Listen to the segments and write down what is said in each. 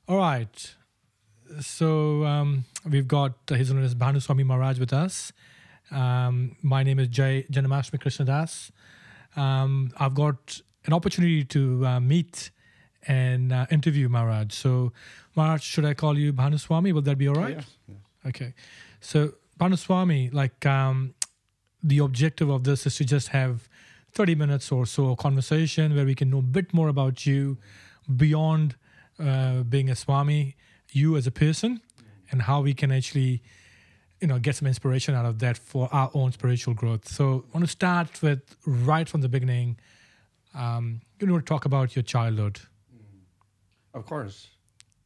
All right. So we've got His Holiness Bhanu Swami Maharaj with us. My name is Jai Janamashmi Krishnadas. I've got an opportunity to meet and interview Maharaj. So, Maharaj, should I call you Bhanu Swami? Will that be all right? Yeah. Okay. So, Bhanu Swami, the objective of this is to just have 30 minutes or so of conversation where we can know a bit more about you beyond being a Swami, you as a person, and how we can actually, get some inspiration out of that for our own spiritual growth. So I want to start with right from the beginning, talk about your childhood. Of course.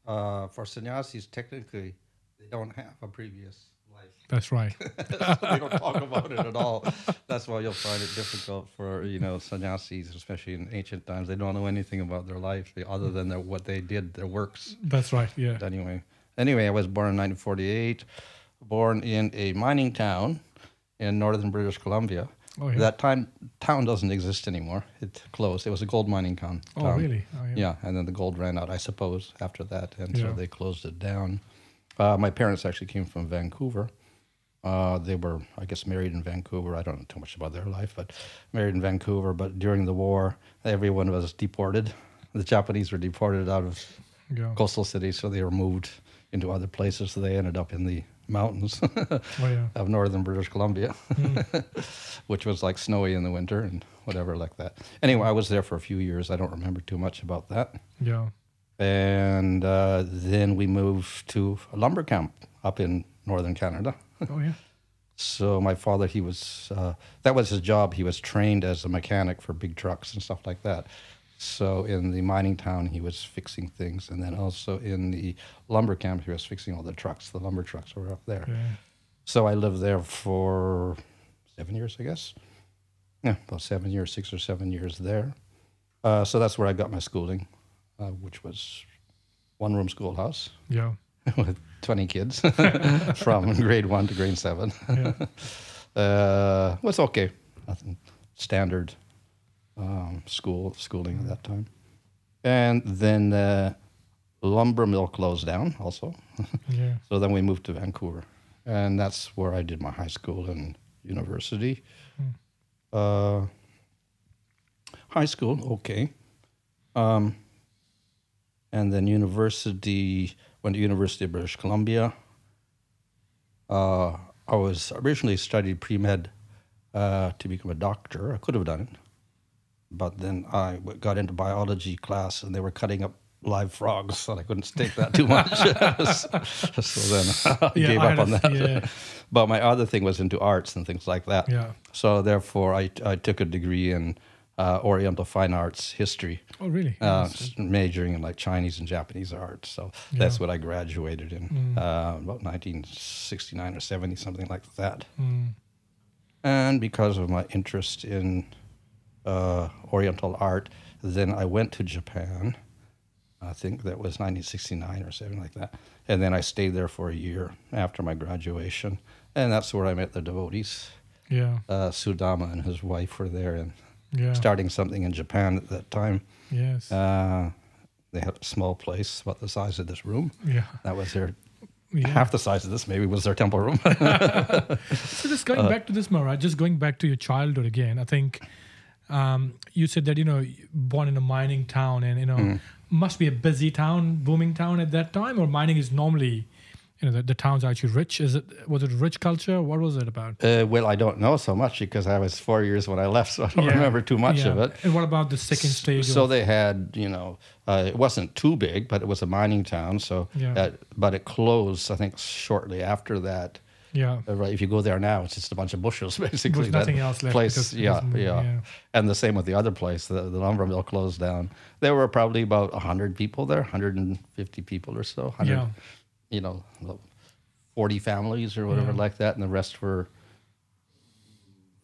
For sannyasis, technically, they don't have a previous life. That's right. They don't talk about it at all. That's why you'll find it difficult for, sannyasis, especially in ancient times. They don't know anything about their life other than what they did, their works. That's right, yeah. But anyway, I was born in 1948, born in a mining town in northern British Columbia. Oh, yeah. That town doesn't exist anymore. It closed. It was a gold mining town. Oh, really? Oh, yeah. Yeah, and then the gold ran out, I suppose, after that, and so they closed it down. My parents actually came from Vancouver. They were, I guess, married in Vancouver. I don't know too much about their life, but married in Vancouver. But during the war, everyone was deported. The Japanese were deported out of coastal cities, so they were moved into other places. So they ended up in the mountains of northern British Columbia, which was like snowy in the winter and whatever like that. Anyway, I was there for a few years. I don't remember too much about that. Yeah. And then we moved to a lumber camp up in northern Canada. Oh, yeah. So my father, that was his job. He was trained as a mechanic for big trucks and stuff like that. So in the mining town, he was fixing things. And then also in the lumber camp, he was fixing all the trucks. The lumber trucks were up there. Yeah. So I lived there for 7 years, I guess. Yeah, about 7 years, 6 or 7 years there. So that's where I got my schooling, which was one-room schoolhouse. Yeah. With 20 kids from grade 1 to grade 7. Yeah. Was okay. Nothing standard schooling at that time. And then lumber mill closed down also. Yeah. So then we moved to Vancouver. And that's where I did my high school and university. High school, okay. And then university, went to University of British Columbia. I was originally studied pre-med to become a doctor. I could have done it. But then I got into biology class and they were cutting up live frogs, so I couldn't take that too much. So then I gave up on that. Yeah. But my other thing was into arts and things like that. Yeah. So therefore I took a degree in Oriental Fine Arts History. Oh, really? Majoring in like Chinese and Japanese art. So that's what I graduated in about 1969 or 70, something like that. And because of my interest in Oriental art, then I went to Japan. I think that was 1969 or something like that. And then I stayed there for a year after my graduation. And that's where I met the devotees. Yeah. Sudama and his wife were there and starting something in Japan at that time. Yes. They had a small place about the size of this room. Yeah. That was their, half the size of this maybe was their temple room. So just going back to this, Maharaj, just going back to your childhood again, I think you said that, born in a mining town and, must be a busy town, booming town at that time, or mining is normally, the town's actually rich. Was it rich culture? What was it about? Well, I don't know so much because I was 4 years when I left, so I don't remember too much of it. And what about the second stage? So they had, it wasn't too big, but it was a mining town. So, but it closed, I think, shortly after that. Yeah. Right. If you go there now, it's just a bunch of bushes, basically. There's nothing else left. Place, yeah. And the same with the other place. The lumber mill closed down. There were probably about 100 people there, 150 people or so. 100, 40 families or whatever like that, and the rest were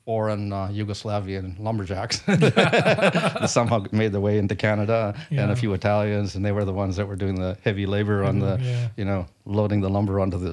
foreign Yugoslavian lumberjacks that somehow made their way into Canada, and a few Italians, and they were the ones that were doing the heavy labor on the, loading the lumber onto the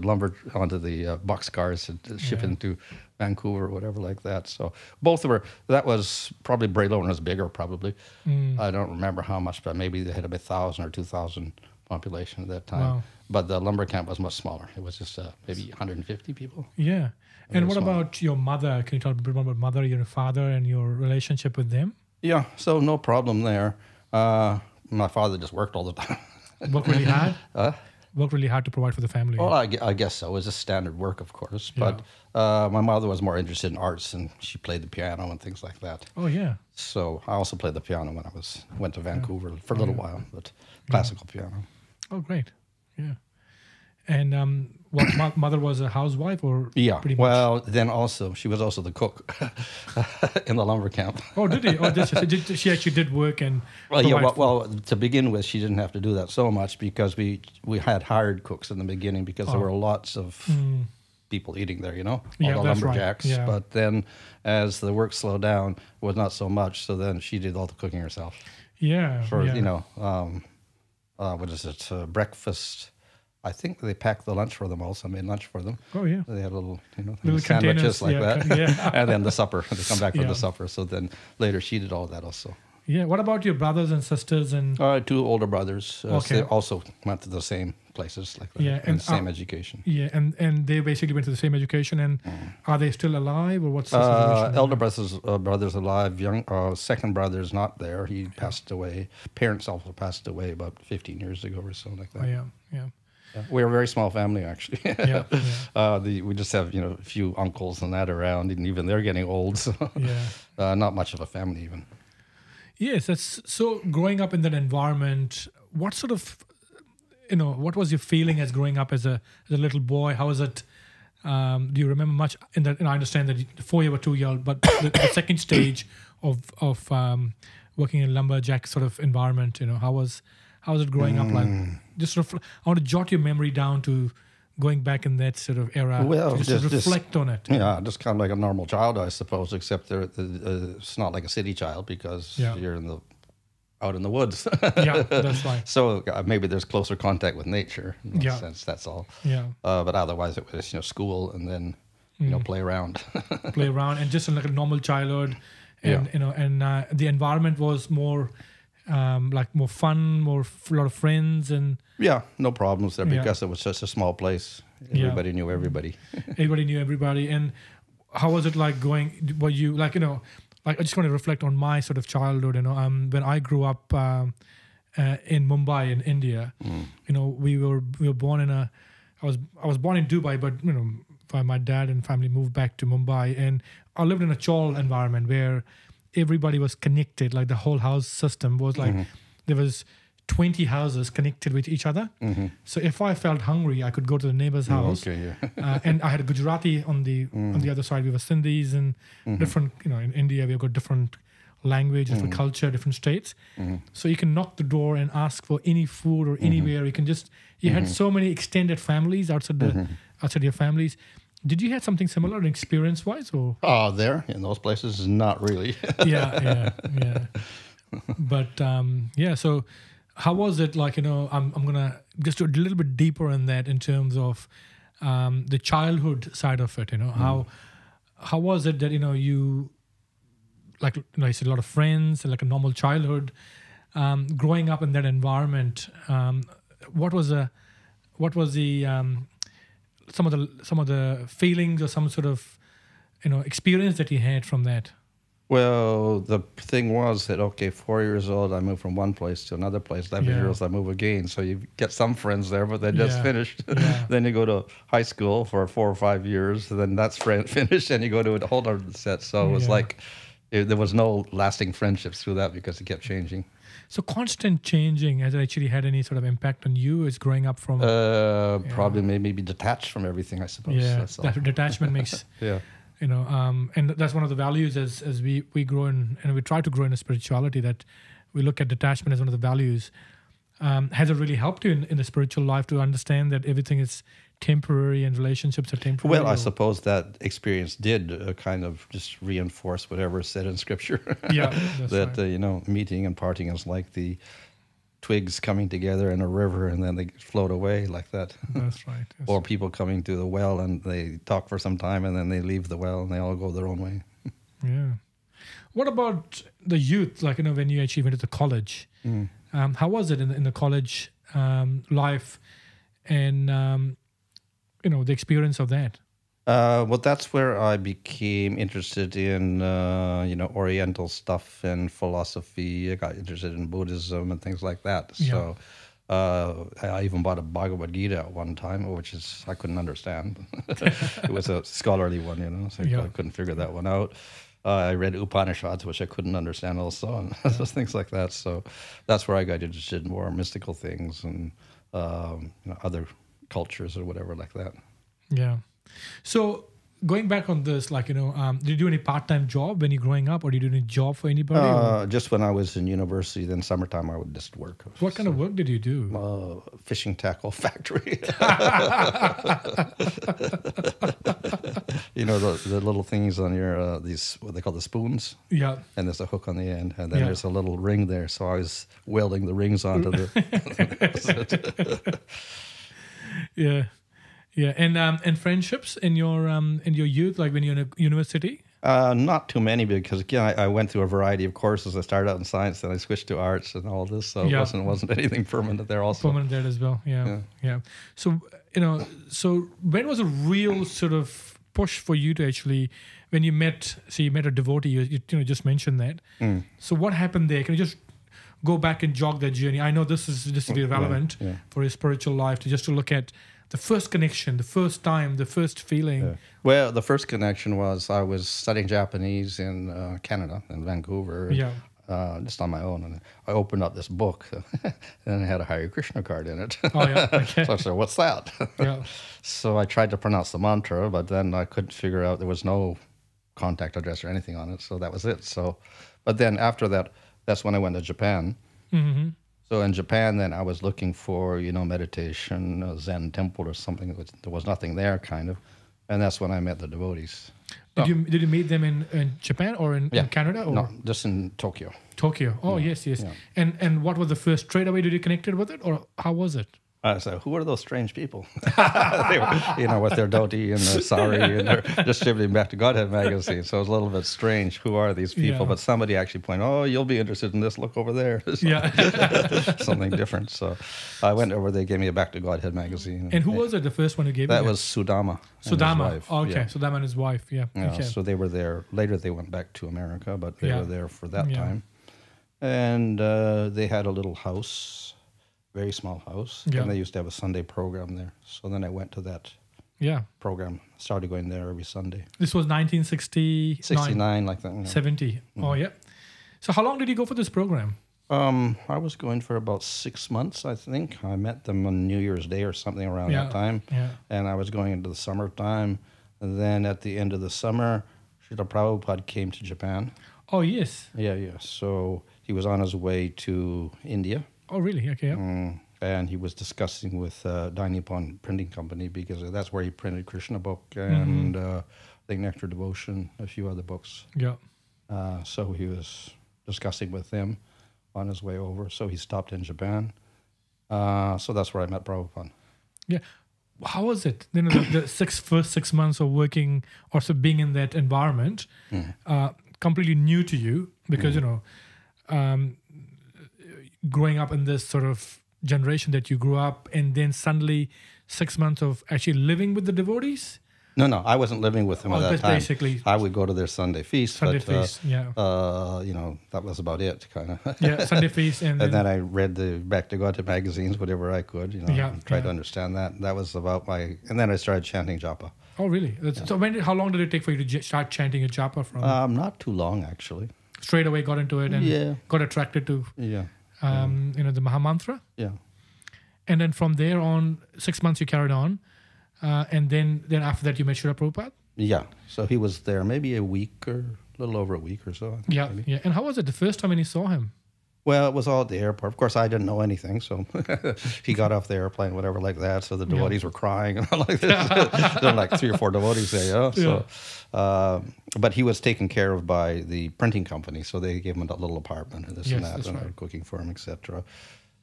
boxcars and shipping to Vancouver or whatever like that. So both were. That was probably Braylon was bigger, probably. I don't remember how much, but maybe they had about 1,000 or 2,000 population at that time. Wow. But the lumber camp was much smaller. It was just maybe 150 people. Yeah. And what small. about your mother? Can you talk a bit more about mother, your father, and your relationship with them? Yeah, so no problem there. My father just worked all the time. Worked really hard? Worked really hard to provide for the family. Well, I guess so. It was a standard work, of course. But my mother was more interested in arts, and she played the piano and things like that. Oh, yeah. So I also played the piano when I went to Vancouver for a little while, but classical piano. Oh, great. Yeah. And what mother was a housewife or pretty much? Well, then also she was also the cook in the lumber camp. Oh, did he? Oh, she actually did work and well, to begin with, she didn't have to do that so much because we had hired cooks in the beginning because there were lots of people eating there, all the lumberjacks. Right. But then as the work slowed down, it was not so much. So then she did all the cooking herself. Yeah. For what is it? Breakfast. I think they packed the lunch for them also. I made lunch for them. Oh, yeah. They had little containers, sandwiches like that. Yeah. And then the supper. They come back for the supper. So then later she did all that also. Yeah. What about your brothers and sisters? And 2 older brothers. They also went to the same places like that. Yeah. And same education. Yeah. And they basically went to the same education. And are they still alive or what's the situation? Elder brother's alive. Second brother's not there. He passed away. Parents also passed away about 15 years ago or so like that. Oh, yeah. Yeah. We're a very small family, actually. We just have, a few uncles and that around, and even they're getting old. So not much of a family even. Yes, so growing up in that environment, what sort of, what was your feeling as growing up as a little boy? How was it? Do you remember much in that? And I understand that 4 you were too young, but the second stage of working in a lumberjack sort of environment, how was it growing up like? Just I want to jot your memory down to going back in that sort of era. Well, just reflect on it. Yeah, just kind of like a normal child, I suppose, except it's not like a city child because you're out in the woods. Yeah, that's right. So maybe there's closer contact with nature in that sense. That's all. Yeah. But otherwise, it was school and then play around. Play around and just like a normal childhood, and the environment was more. Like more fun, a lot of friends, and no problems there because it was such a small place. Everybody knew everybody. Everybody knew everybody. And how was it like going? Were you like I just want to reflect on my sort of childhood. When I grew up in Mumbai in India, we were born in I was born in Dubai, but my dad and family moved back to Mumbai, and I lived in a chawl environment where everybody was connected. Like the whole house system was like there was 20 houses connected with each other. So if I felt hungry, I could go to the neighbor's house. And I had a Gujarati on the other side. We were Sindhis and different. In India we've got different language, different culture, different states. So you can knock the door and ask for any food or anywhere. You can you had so many extended families outside your families. Did you have something similar experience-wise, or? There in those places, not really. yeah. But so how was it like? I'm gonna just do a little bit deeper in that in terms of the childhood side of it. How was it that you like? You said a lot of friends, like a normal childhood, growing up in that environment. What was the some of the feelings or some sort of experience that you had from that? Well, the thing was that 4 years old I moved from one place to another place. 11 years old I move again, so you get some friends there, but they just finished. Then you go to high school for 4 or 5 years, and then that's finished, and you go to a whole other set. So it was like there was no lasting friendships through that because it kept changing. So constant changing, has it actually had any sort of impact on you as growing up from? Probably maybe be detached from everything, I suppose. Yeah, that detachment makes. And that's one of the values as we grow in, and we try to grow in a spirituality, that we look at detachment as one of the values. Has it really helped you in the spiritual life to understand that everything is temporary and relationships are temporary? Well, I suppose that experience did kind of just reinforce whatever is said in Scripture. That right. Meeting and parting is like the twigs coming together in a river and then they float away like that. That's right. Or people coming to the well and they talk for some time and then they leave the well and they all go their own way. Yeah. What about the youth? Like when you actually went to the college, how was it in the college life and the experience of that? Well, that's where I became interested in Oriental stuff and philosophy. I got interested in Buddhism and things like that. Yeah. So I even bought a Bhagavad Gita at one time, which I couldn't understand. It was a scholarly one, so I couldn't figure that one out. I read Upanishads, which I couldn't understand also, and things like that. So that's where I got interested in more mystical things and other cultures or whatever like that. Yeah. So going back on this, did you do any part-time job when you were growing up, or did you do any job for anybody? Just when I was in university, then summertime I would just work. What kind of work did you do? Fishing tackle factory. The little things on your, these, what they call the spoons? Yeah. And there's a hook on the end, and then there's a little ring there. So I was welding the rings onto the... Yeah. Yeah, and friendships in your youth, like when you're in a university? Not too many, because again, I went through a variety of courses. I started out in science, then I switched to arts and all this, so it wasn't anything permanent there. Also, permanent there as well. Yeah. So so when was a real sort of push for you to actually, when you met a devotee, you just mentioned that. So what happened there? Can you just go back and jog that journey? I know this is really relevant for your spiritual life to look at the first connection, the first time, the first feeling. Yeah. Well, the first connection was I was studying Japanese in Canada, in Vancouver. Just on my own, and I opened up this book, and it had a Hare Krishna card in it. Oh yeah, okay. So I said, "What's that?" So I tried to pronounce the mantra, but then I couldn't figure out. There was no contact address or anything on it, so that was it. So, but then after that, that's when I went to Japan. Mm-hmm. So in Japan, then I was looking for, meditation, a Zen temple or something. There was nothing there, kind of. And that's when I met the devotees. Did you meet them in Japan or in Canada? Or? No, just in Tokyo. Tokyo. Oh, yes. Yeah. And what was the first, straight away did you connected with it, or how was it? I said, who are those strange people? They were, with their dhoti and their sari, and they're distributing Back to Godhead magazine. So it was a little bit strange. Who are these people? But somebody actually pointed, oh, you'll be interested in this. Look over there. Something different. So I went over. They gave me a Back to Godhead magazine. And who was it, the first one who gave you? That was Sudama. Sudama. Oh, okay. Sudama and his wife. Yeah. Okay. So they were there. Later they went back to America, but they were there for that time. And they had a little house. Very small house, and they used to have a Sunday program there. So then I went to that program, started going there every Sunday. This was 1969? 69, like that. 70. Oh, yeah. So how long did you go for this program? I was going for about 6 months, I think. I met them on New Year's Day or something around that time. Yeah. And I was going into the summertime. And then at the end of the summer, Srila Prabhupada came to Japan. Oh, yes. Yeah. So he was on his way to India. Oh, really? Okay. And he was discussing with Dai Nippon Printing Company, because that's where he printed Krishna book and I think Nectar Devotion, a few other books. Yeah. So he was discussing with them on his way over. So he stopped in Japan. So that's where I met Prabhupada. Yeah. How was it? The first 6 months of working or so being in that environment, completely new to you, because growing up in this sort of generation that you grew up, and then suddenly 6 months of actually living with the devotees? No, I wasn't living with them at that time. Basically, I would go to their Sunday feast. That was about it, kind of. Yeah, Sunday feast. And then I read the Back to Godhead magazines, whatever I could, tried to understand that. That was about and then I started chanting japa. Oh, really? So how long did it take for you to start chanting a japa from? Not too long, actually. Straight away got into it and got attracted to... the Mahamantra. Yeah. And then from there on, 6 months you carried on. And then after that you met Srila Prabhupada? Yeah. So he was there maybe a week or a little over a week or so. Yeah. And how was it the first time when you saw him? Well, it was all at the airport. Of course, I didn't know anything. So he got off the airplane, whatever like that. So the devotees were crying and all like this. There were like 3 or 4 devotees there, So, but he was taken care of by the printing company. So they gave him a little apartment and this and that, and right. Cooking for him, etc.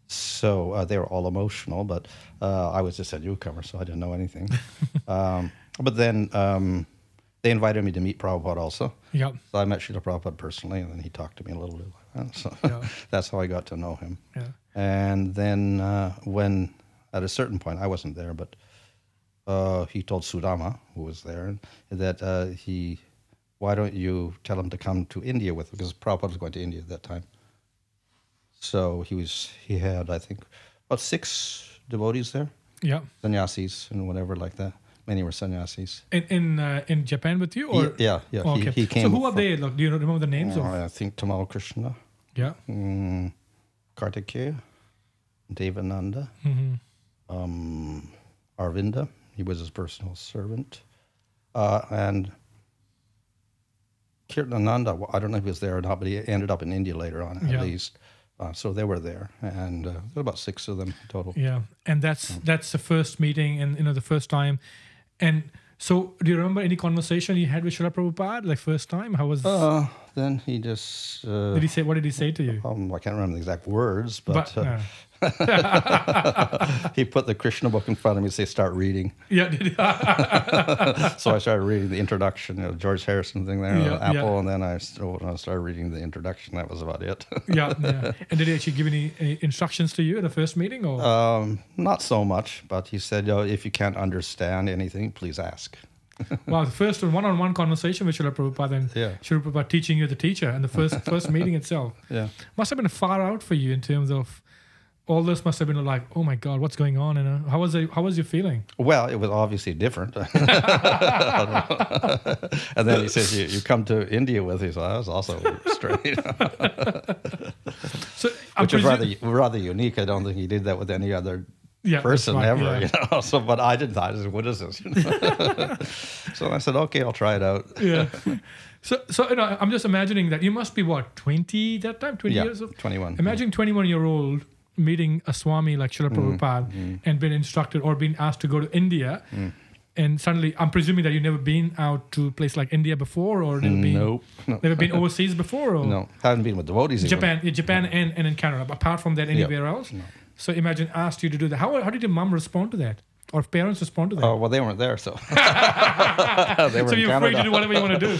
So they were all emotional, but I was just a newcomer, so I didn't know anything. But then they invited me to meet Prabhupada also. Yeah. So I met Srila Prabhupada personally, and then he talked to me a little bit. So that's how I got to know him. Yeah. And then when, at a certain point, I wasn't there, but he told Sudama, who was there, that why don't you tell him to come to India with, because Prabhupada was going to India at that time. So he had, I think, about 6 devotees there. Yeah. Sannyasis and whatever like that. Many were sannyasis. In Japan with you? Or? Yeah. Oh, okay. He came. So who are they? Like, do you remember the names of? I think Tamal Krishna. Yeah. Kartikeya. Devananda. Mm-hmm. Arvinda. He was his personal servant. And Kirtananda, I don't know if he was there or not, but he ended up in India later on, at least. So they were there, and there were about 6 of them total. Yeah, and that's the first meeting, and the first time. And so, do you remember any conversation you had with Srila Prabhupada, like first time? How was? Then he just. Did he say? What did he say to you? I can't remember the exact words, but he put the Krishna book in front of me and said, "Start reading." Yeah. So I started reading the introduction, George Harrison thing there, Apple, and then I started reading the introduction. That was about it. Yeah. And did he actually give any instructions to you at the first meeting, or? Not so much, but he said, if you can't understand anything, please ask. Wow, the first one-on-one conversation with Srila Prabhupada, and Srila Prabhupada teaching you the teacher, and the first meeting itself. Yeah. Must have been far out for you in terms of. All this must have been like, oh my God, what's going on? And how was your feeling? Well, it was obviously different. And then he says, you come to India with me, so that was also strange. So, which is rather unique. I don't think he did that with any other person ever. Yeah. So, but I didn't thought, what is this? So I said, okay, I'll try it out. Yeah. So I'm just imagining that you must be what, 20 that time, 20 years of 21. Imagine 21-year-old meeting a Swami like Srila Prabhupada and been instructed or been asked to go to India, and suddenly I'm presuming that you've never been out to a place like India before, or never been overseas before, or no, haven't been with devotees. Japan and in Canada. Apart from that, anywhere else. No. So imagine asked you to do that. How did your mom respond to that? Or parents respond to that? Oh, well, they weren't there, so. They were so you're free Canada. to do whatever you want to do.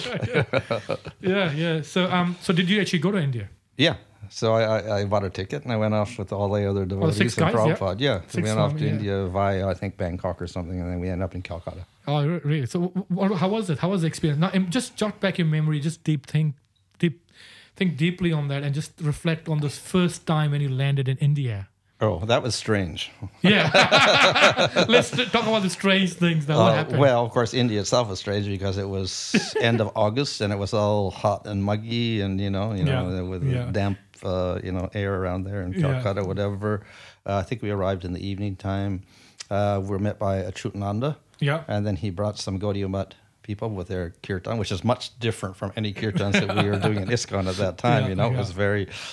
Yeah. So did you actually go to India? Yeah. So I bought a ticket and I went off with all the other devotees 6 guys, and Prabhupada. Yeah. So we went off to India via, I think, Bangkok or something, and then we ended up in Calcutta. Oh, really? So how was it? How was the experience? Now, just jot back your memory, just think deeply on that, and just reflect on this first time when you landed in India. Oh, that was strange. Yeah. Let's talk about the strange things that what happened. Well, of course, India itself was strange because it was end of August and it was all hot and muggy and, with damp, air around there in Calcutta, whatever. I think we arrived in the evening time. We were met by Achutananda. Yeah. And then he brought some Gaudiya Math people with their kirtan, which is much different from any kirtans that we were doing in ISKCON at that time. It was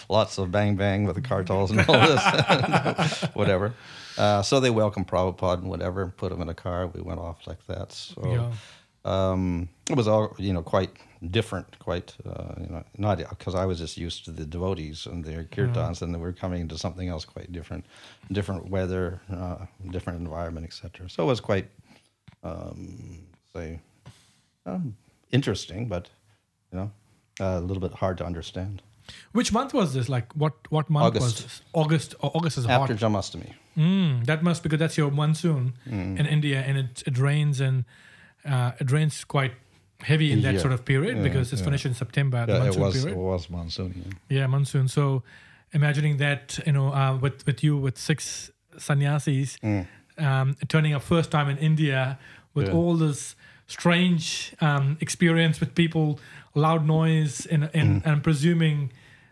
lots of bang bang with the kartals and all this, whatever. So they welcomed Prabhupada and whatever, and put him in a car. We went off like that. So it was all quite different, not because I was just used to the devotees and their kirtans, and they were coming into something else quite different weather, different environment, etc. So it was quite interesting, but a little bit hard to understand. Which month was this? Like what month August. was this? August. August is after hot. Janmashtami. That must, because that's your monsoon in India, and it rains, and it rains quite heavy in that sort of period because it's finished in September. The monsoon period. It was monsoon. Yeah, monsoon. So imagining that with 6 sannyasis turning up first time in India with all this strange experience with people, loud noise, and I'm presuming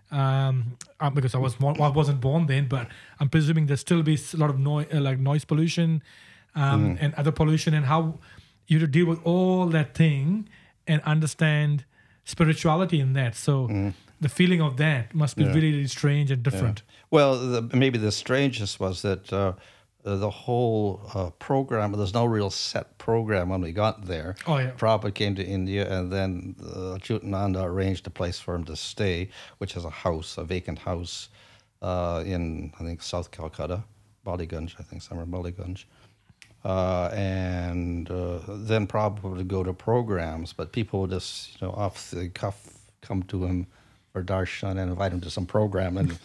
because I wasn't born then, but I'm presuming there still be a lot of noise pollution and other pollution, and how you to deal with all that thing and understand spirituality in that. So the feeling of that must be really, really strange and different. Yeah. Well, maybe the strangest was that the whole program, there's no real set program when we got there. Oh, yeah. Prabhupada came to India, and then Chutananda arranged a place for him to stay, which is a vacant house in, I think, South Calcutta, Ballygunge, somewhere in Ballygunge. And then Prabhupada would go to programs, but people would just, off the cuff, come to him for darshan and invite him to some program, and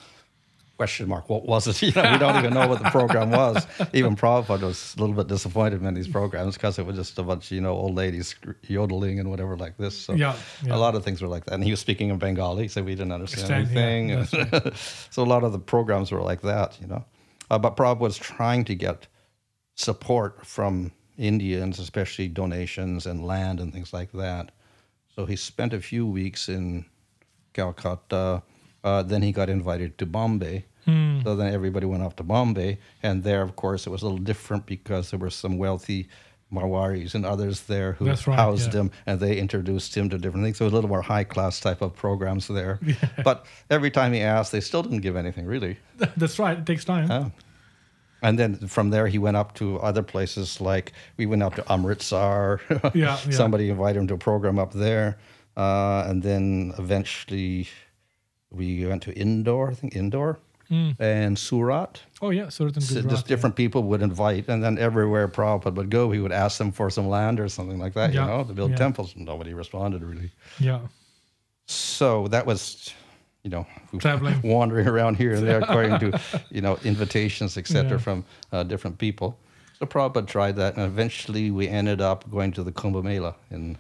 question mark, what was it? We don't even know what the program was. Even Prabhupada was a little bit disappointed in these programs because it was just a bunch of, old ladies yodeling and whatever like this. So a lot of things were like that. And he was speaking in Bengali, so we didn't understand anything. Yeah, right. So a lot of the programs were like that, But Prabhupada was trying to get support from Indians, especially donations and land and things like that. So he spent a few weeks in Calcutta. Then he got invited to Bombay. So then everybody went off to Bombay. And there, of course, it was a little different because there were some wealthy Marwaris and others there who housed him, and they introduced him to different things. So a little more high-class type of programs there. Yeah. But every time he asked, they still didn't give anything, really. That's right. It takes time. And then from there, he went up to other places, like we went up to Amritsar. Somebody invited him to a program up there. And then eventually we went to Indore, and Surat. Oh, yeah, Surat and Gujarat. So just different people would invite, and then everywhere Prabhupada would go, he would ask them for some land or something like that, to build temples. Nobody responded, really. Yeah. So that was, traveling, wandering around here and there, according to, invitations, etc., from different people. So Prabhupada tried that, and eventually we ended up going to the Kumbh Mela in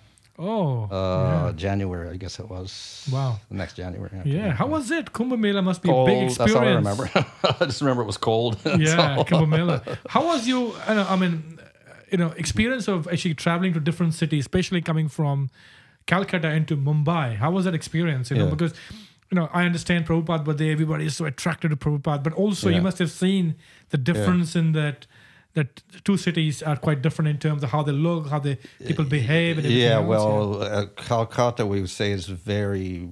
January, I guess it was. Wow. The next January. Yeah. How was it? Kumbh Mela must be cold. A big experience. That's all I remember. I just remember it was cold. Yeah, Kumbh Mela. How was your, experience of actually traveling to different cities, especially coming from Calcutta into Mumbai? How was that experience? Because, I understand Prabhupada, but everybody is so attracted to Prabhupada. But also you must have seen the difference in that two cities are quite different in terms of how they look, how the people behave. And Calcutta, we would say, is very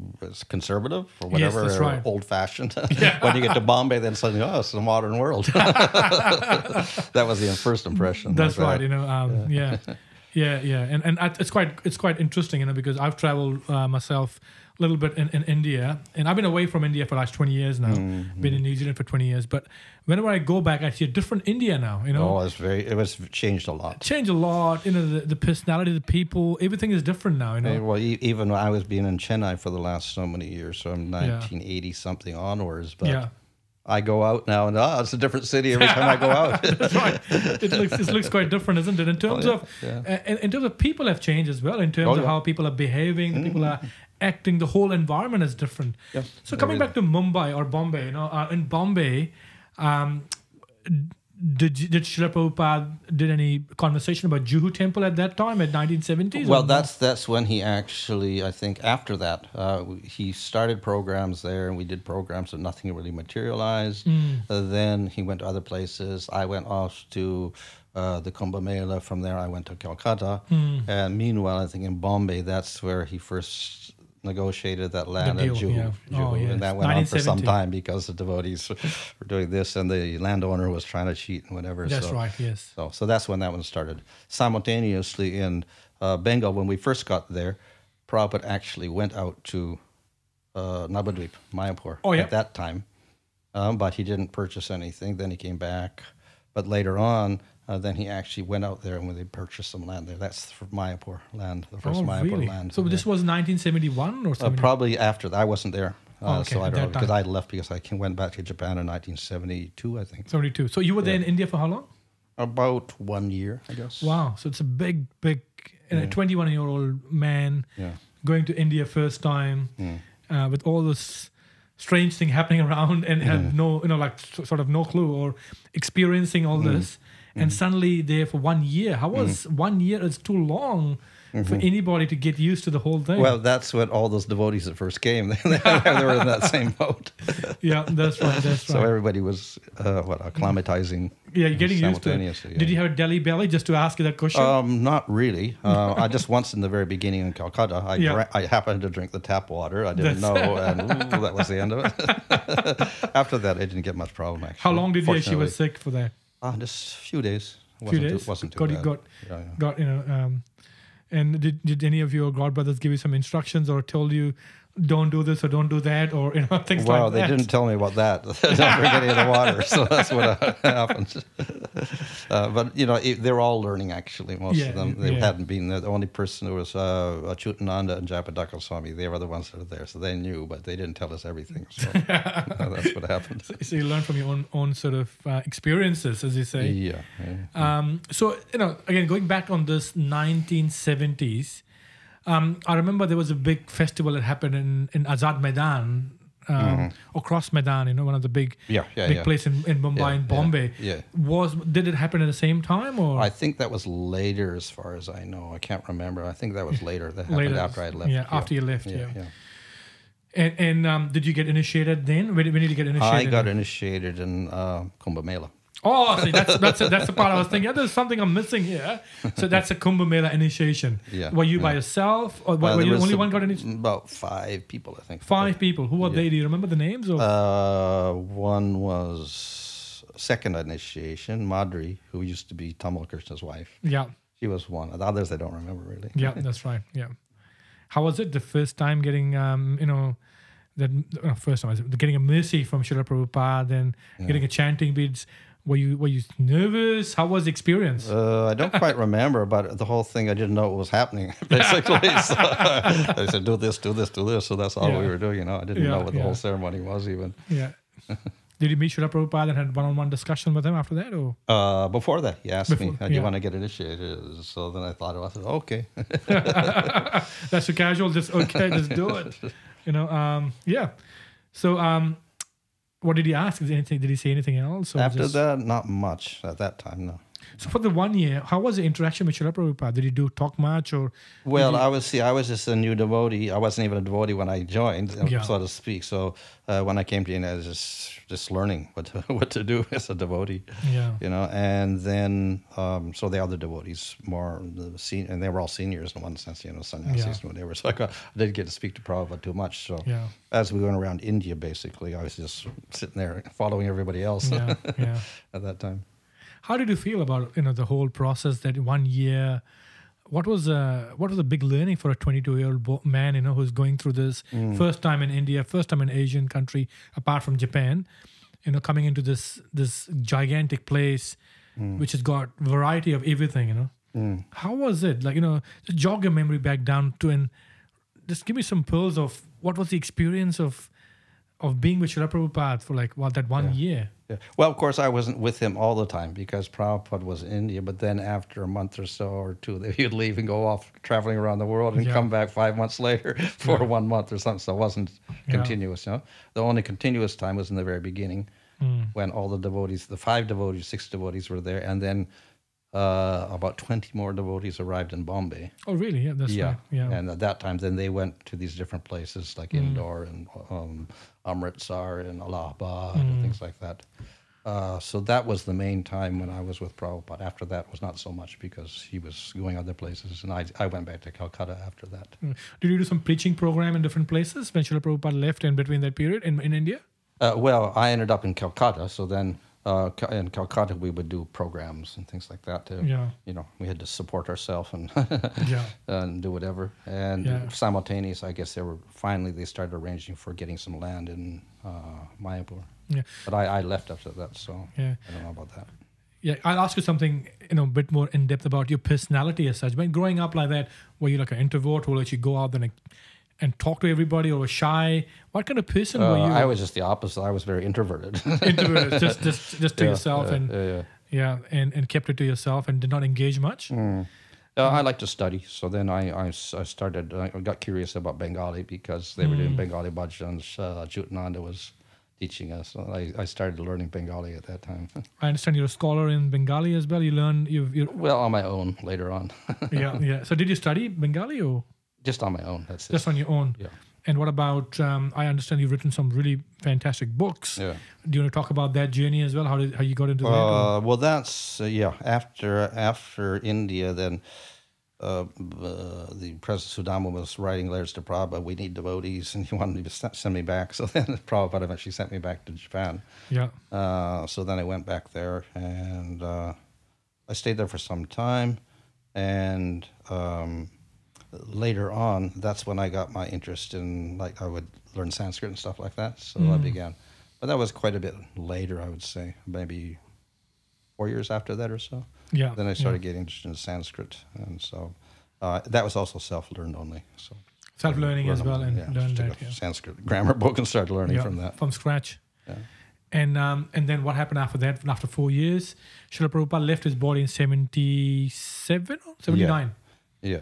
conservative or whatever, yes, right. old-fashioned. When you get to Bombay, then suddenly, it's a modern world. That was the first impression. That's right. And it's quite interesting, because I've traveled myself a little bit in India, and I've been away from India for the last 20 years now. Been in New Zealand for 20 years, but whenever I go back, I see a different India now. It was changed a lot. The personality of the people, everything is different now. Well, even I was being in Chennai for the last so many years, so I'm 1980 something onwards, but. I go out now, and it's a different city every time I go out. That's right. It looks quite different, isn't it? In terms of people have changed as well. In terms of how people are behaving, people are acting. The whole environment is different. Yeah, so coming back to Mumbai or Bombay, in Bombay, did Srila Prabhupada did any conversation about Juhu Temple at that time at 1970s? Well, that's when he actually, I think, after that, he started programs there, and we did programs, and nothing really materialized. Then he went to other places. I went off to the Kumbh Mela. From there, I went to Calcutta. And meanwhile, I think in Bombay, that's where he first negotiated that land at Juhu. And that went on for some time because the devotees were doing this, and the landowner was trying to cheat and whatever. That's right, yes. So that's when that one started. Simultaneously in Bengal, when we first got there, Prabhupada actually went out to Navadvip, Mayapur, at that time. But he didn't purchase anything. Then he came back. But later on, then he actually went out there and they purchased some land there. That's for Mayapur land, the first Mayapur land. So this was 1971 or something? Probably after that. I wasn't there. So I don't know, because I left because I went back to Japan in 1972, I think. 72. So you were there in India for how long? About 1 year, I guess. Wow. So it's a big, a 21-year-old man going to India first time with all this strange thing happening around and have no, sort of no clue, or experiencing all this. And suddenly there for 1 year. How was 1 year? It's too long for anybody to get used to the whole thing. Well, that's what all those devotees that first came. They were in that same boat. Yeah, that's right. So everybody was acclimatizing. Yeah, you're getting used to it. Yeah. Did you have a Delhi belly, just to ask you that question? Not really. I just once in the very beginning in Calcutta, I happened to drink the tap water. I didn't know, and that was the end of it. After that, I didn't get much problem, actually. How long did you actually was sick for that? Just a few days. Wasn't too bad. And did any of your godbrothers give you some instructions or told you, don't do this or don't do that, or things like that. Well, they didn't tell me about that. Don't drink any of the water, so that's what happened. But they're all learning actually. Most of them they hadn't been there. The only person who was Achutananda and Japadaka Swami. They were the ones that were there, so they knew, but they didn't tell us everything. So that's what happened. So you learn from your own sort of experiences, as you say. Yeah. So again, going back on this 1970s. I remember there was a big festival that happened in Azad Maidan, or Cross Maidan, one of the big place in Mumbai and Bombay. Yeah. Did it happen at the same time, or? I think that was later, as far as I know. I can't remember. I think that was later. That happened after I left. Yeah, after you left. Yeah. And did you get initiated then? When did you get initiated? I got initiated in Kumbh Mela. Oh, see, that's the part I was thinking. There's something I'm missing here. So that's a Kumbh Mela initiation. Yeah. Were you by yourself, or were you the only one got initiated? About 5 people, I think. 5 people. Who were they? Do you remember the names? Or? One was second initiation, Madhuri, who used to be Tamal Krishna's wife. Yeah. She was one. The others I don't remember really. Yeah, that's right. Yeah. How was it the first time getting, first time getting a mercy from Srila Prabhupada and getting a chanting beads? Were you nervous? How was the experience? I don't quite remember, but the whole thing, I didn't know what was happening, basically. So they said, do this, do this, do this. So that's all we were doing, I didn't know what the whole ceremony was even. Yeah. Did you meet Srila Prabhupada and had one-on-one discussion with him after that? Or? Before that, he asked me, do you want to get initiated? So then I thought, okay. That's so casual, just do it. Yeah. So, what did he ask? Did he say anything else? After that, not much at that time, no. So for the 1 year, how was the interaction with Srila Prabhupada? Did he talk much, or? Well, I was just a new devotee. I wasn't even a devotee when I joined, so to speak. So when I came to India, I was just learning what to do as a devotee. Yeah. And then so the other devotees and they were all seniors in one sense, sannyasis and whatever. So I didn't get to speak to Prabhupada too much. So as we went around India, basically, I was just sitting there following everybody else at that time. How did you feel about the whole process? That 1 year, what was a big learning for a 22-year-old man who's going through this first time in India, first time in an Asian country apart from Japan, coming into this gigantic place which has got variety of everything. How was it? Just jog your memory back down to and just give me some pearls of what was the experience of being with Srila Prabhupada for that 1 year. Yeah. Well, of course, I wasn't with him all the time because Prabhupada was in India. But then after a month or so or two, he'd leave and go off traveling around the world and come back 5 months later for 1 month or something. So it wasn't continuous. The only continuous time was in the very beginning when all the devotees, the 5 devotees, 6 devotees were there. And then about 20 more devotees arrived in Bombay. Oh, really? Yeah, that's right. Yeah. And at that time, then they went to these different places like Indore and Amritsar and Allahabad and things like that. So that was the main time when I was with Prabhupada. After that was not so much because he was going other places, and I went back to Calcutta after that. Did you do some preaching program in different places when Srila Prabhupada left in between that period in India? Well, I ended up in Calcutta, so then in Calcutta we would do programs and things like that. We had to support ourselves and and do whatever. And simultaneous, I guess they started arranging for getting some land in Mayapur. Yeah. But I left after that, so I don't know about that. Yeah, I'll ask you something a bit more in depth about your personality as such. When growing up like that, were you like an introvert who let you go out and talk to everybody, or was shy? What kind of person were you? I was just the opposite. I was very introverted. Introverted, just to yourself, and kept it to yourself and did not engage much. I like to study, so then I started. I got curious about Bengali because they were doing Bengali bhajans. Jutananda was teaching us. So I started learning Bengali at that time. I understand you're a scholar in Bengali as well. You learn well on my own later on. Yeah. So did you study Bengali or? Just on my own, that's it. Just on your own? Yeah. And what about, I understand you've written some really fantastic books. Yeah. Do you want to talk about that journey as well? How you got into that? Well, that's, after India, then the President Sudama was writing letters to Prabhupada, we need devotees, and he wanted to send me back. So then Prabhupada eventually sent me back to Japan. Yeah. So then I went back there, and I stayed there for some time, and later on, that's when I got my interest in, like, I would learn Sanskrit and stuff like that. So I began. But that was quite a bit later, I would say, maybe 4 years after that or so. Yeah. Then I started getting interested in Sanskrit. And so that was also self-learned only. So self-learning as well, and learn that. Yeah. Sanskrit grammar book and started learning from that. From scratch. Yeah. And then what happened after that? After 4 years, Srila Prabhupada left his body in 77 or 79. Yeah.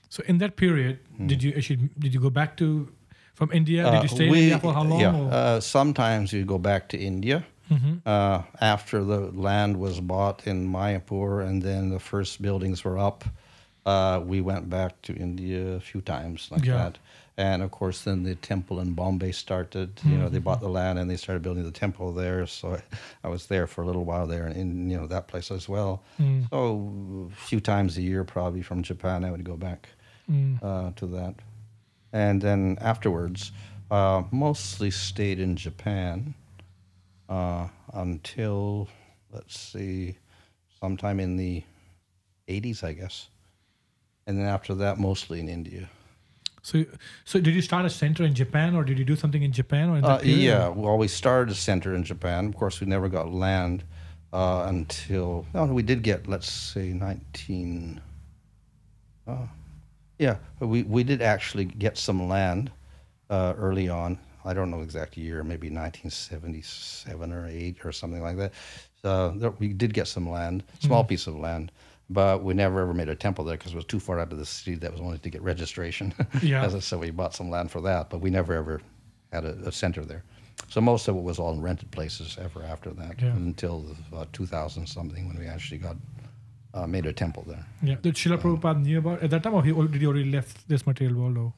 So in that period, did you go back from India? Did you stay in India for how long? Yeah. Sometimes you go back to India. After the land was bought in Mayapur and then the first buildings were up, we went back to India a few times like that. And of course, then the temple in Bombay started. You know, they bought the land and they started building the temple there. So I was there for a little while there, in that place as well. So a few times a year, probably from Japan, I would go back to that. And then afterwards, mostly stayed in Japan until, let's see, sometime in the 80s, I guess. And then after that, mostly in India. So did you start a center in Japan, or did you do something in Japan, or in that period? Yeah, well, we started a center in Japan. Of course, we never got land until, we did get, let's say, we did actually get some land early on. I don't know the exact year, maybe 1977 or 8 or something like that. So we did get some land, small piece of land. But we never ever made a temple there because it was too far out of the city. That was only to get registration. So we bought some land for that, but we never ever had a center there. So most of it was all in rented places ever after that, until 2000 something when we actually got made a temple there. Yeah. Did Srila Prabhupada knew about at that time, or did he already left this material world?